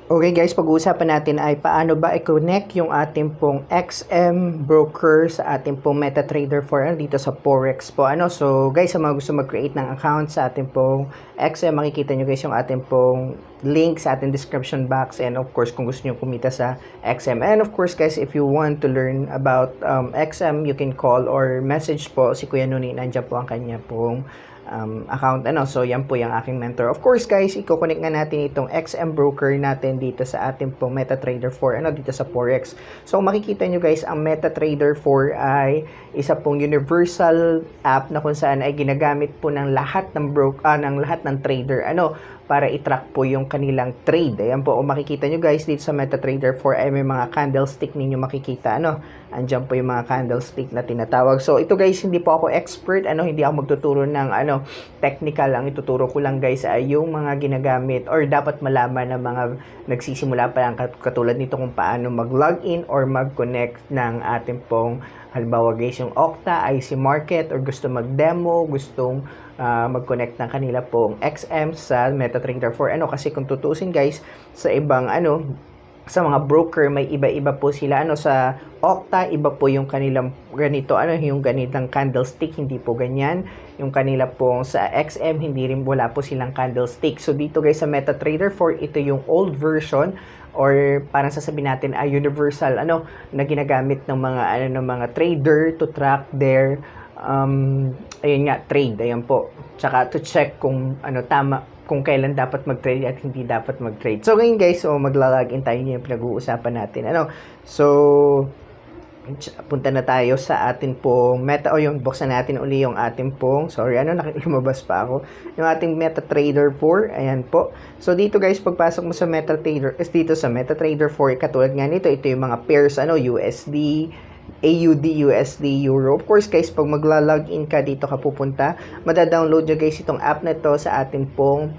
Okay guys, pag-uusapan natin ay paano ba i-connect yung ating pong XM broker sa ating pong MetaTrader 4 dito sa Forex po. So guys, sa mga gusto mag-create ng account sa ating pong XM, makikita nyo guys yung ating pong link sa ating description box, and of course kung gusto nyo kumita sa XM. And of course guys, if you want to learn about XM, you can call or message po si Kuya Nuni. Nandiyan po ang kanya pong account. So yan po yung aking mentor. Of course guys, i-connect nga natin itong XM broker natin dito sa ating pong MetaTrader 4 dito sa Forex. So makikita nyo guys, ang MetaTrader 4 ay isa pong universal app na kung saan ay ginagamit po ng lahat ng ng lahat ng trader para i-track po yung kanilang trade. Ayan po, kung makikita nyo guys, dito sa MetaTrader 4 ay may mga candlestick ninyo makikita. Andyan po yung mga candlestick na tinatawag. So ito guys, hindi po ako expert, hindi ako magtuturo ng technical. Ang ituturo ko lang guys ay yung mga ginagamit or dapat malaman ng mga nagsisimula pa lang, katulad nito kung paano mag-login or mag-connect ng ating pong, halimbawa guys, yung Okta, IC Market, or gusto mag-demo, gustong mag-connect ng kanila pong XM sa MetaTrader 4. Kasi kung tutusin guys, sa ibang sa mga broker may iba-iba po sila. Sa Okta, iba po yung kanilang ganito, yung ganitang candlestick, hindi po ganyan. Yung kanila pong sa XM, hindi rin, wala po silang candlestick. So dito guys sa MetaTrader 4, ito yung old version, or parang sasabihin natin ay universal na ginagamit ng mga ng mga trader to track their ayun nga, trade. Ayan po, tsaka to check kung tama, kung kailan dapat mag-trade at hindi dapat mag-trade. So ngayon guys, magla-login tayo, yung pinag-uusapan natin. So punta na tayo sa atin pong yung buksan natin uli yung ating pong, sorry, lumabas pa ako, yung ating MetaTrader 4. Ayan po. So dito guys, pagpasok mo sa dito sa MetaTrader 4, katulad nga nito, ito yung mga pairs, USD, AUD, USD, Euro. Of course guys, pag magla-login ka, dito ka pupunta, madadownload nyo guys itong app na to sa atin pong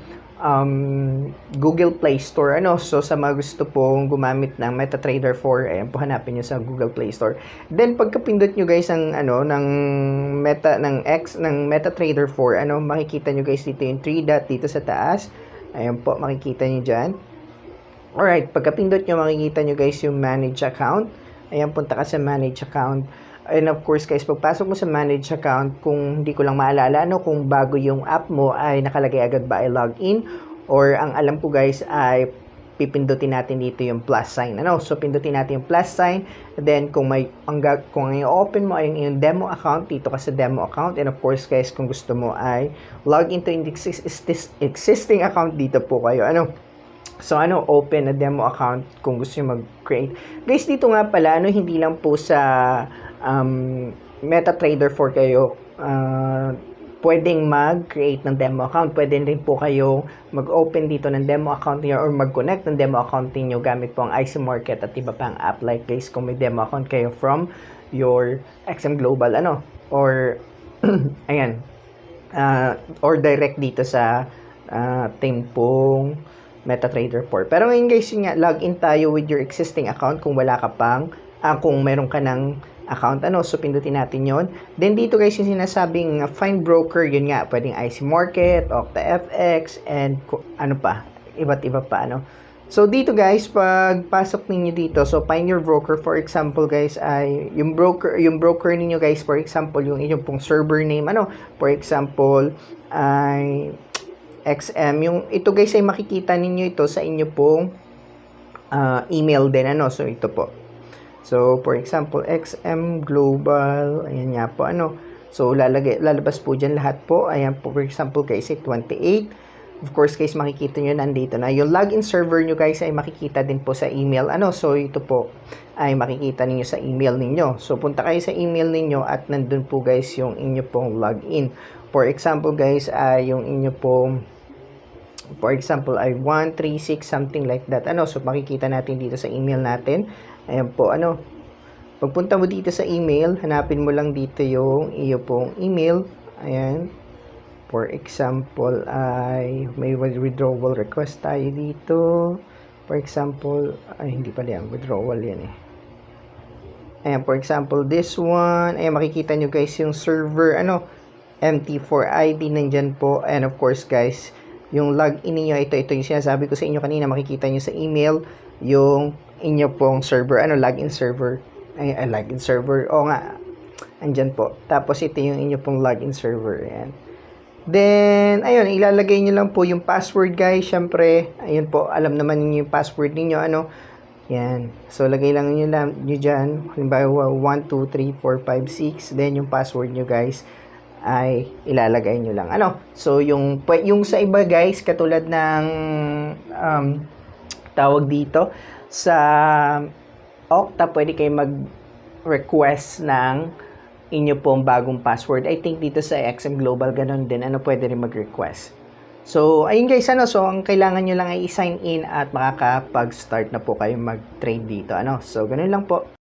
Google Play Store. So sa mga gusto pong gumamit ng MetaTrader 4, ayan po, hanapin nyo sa Google Play Store. Then pagkapindot nyo guys ng ng MetaTrader 4, makikita nyo guys dito yung 3 dot dito sa taas. Ayan po, makikita nyo dyan. Alright, pagkapindot nyo, makikita nyo guys yung manage account. Ayan, punta ka sa manage account. And of course guys, pagpasok mo sa manage account, kung hindi ko lang maalala, kung bago yung app mo ay nakalagay agad ba ay login, or ang alam ko guys ay pipindutin natin dito yung plus sign. So pindutin natin yung plus sign, then kung i-open mo ay yung demo account, dito ka sa demo account. And of course guys, kung gusto mo ay login to existing account, dito po kayo. So open a demo account kung gusto nyo mag-create. Guys, dito nga pala, hindi lang po sa MetaTrader 4 kayo pwedeng mag-create ng demo account. Pwede rin po kayo mag-open dito ng demo account niyo or mag-connect ng demo account niyo gamit po ang IC Market at iba pang app. Like guys, kung may demo account kayo from your XM Global, or ayan, or direct dito sa team pong MetaTrader 4. Pero ngayon guys, login tayo with your existing account kung wala ka pang, kung meron ka ng account, so pindutin natin yon. Then dito guys, yung sinasabing find broker, yun nga, pwedeng IC Market, Okta FX, and iba't iba pa, So dito guys, pag pasok ninyo dito, so find your broker, for example guys, ay yung broker ninyo guys, for example, yung inyong pong server name, for example, ay XM. Yung ito guys ay makikita ninyo ito sa inyo pong email din, so ito po. So for example, XM Global, ayan nga po, so lalabas po dyan lahat po. Ayan po, for example guys, 28. Of course guys, makikita nyo nandito na yung login server nyo guys ay makikita din po sa email, so ito po ay makikita ninyo sa email ninyo. So punta kayo sa email ninyo at nandun po guys yung inyo pong login. For example guys, yung inyo pong, for example ay 136 something like that, so makikita natin dito sa email natin. Ayan po, pagpunta mo dito sa email, hanapin mo lang dito yung iyo pong email. Ayan, for example ay may withdrawal request tayo dito. For example, ay hindi pala yan, withdrawal yan Ayan, for example this one, ayan, makikita nyo guys yung server MT4 ID nandyan po. And of course guys, yung login niyo, ito yung sinasabi ko sa inyo kanina, makikita niyo sa email yung inyo pong server, login server. Login server. O nga, andyan po. Tapos ito yung inyo pong login server. Ayan. Then, ayun, ilalagay nyo lang po yung password, guys. Syempre, ayun po, alam naman niyo yung password niyo, yan. So, lagay lang nyo dyan. Halimbawa, 1, 2, 3, 4, 5, 6. Then, yung password nyo, guys, ay ilalagay nyo lang. So, yung sa iba, guys, katulad ng, tawag dito, sa Okta, pwede kayo mag-request ng inyo pong bagong password. I think dito sa XM Global, ganun din. Pwede rin mag-request. So, ayun guys, so ang kailangan nyo lang ay i-sign in at makakapag-start na po kayo mag-trade dito. So, ganun lang po.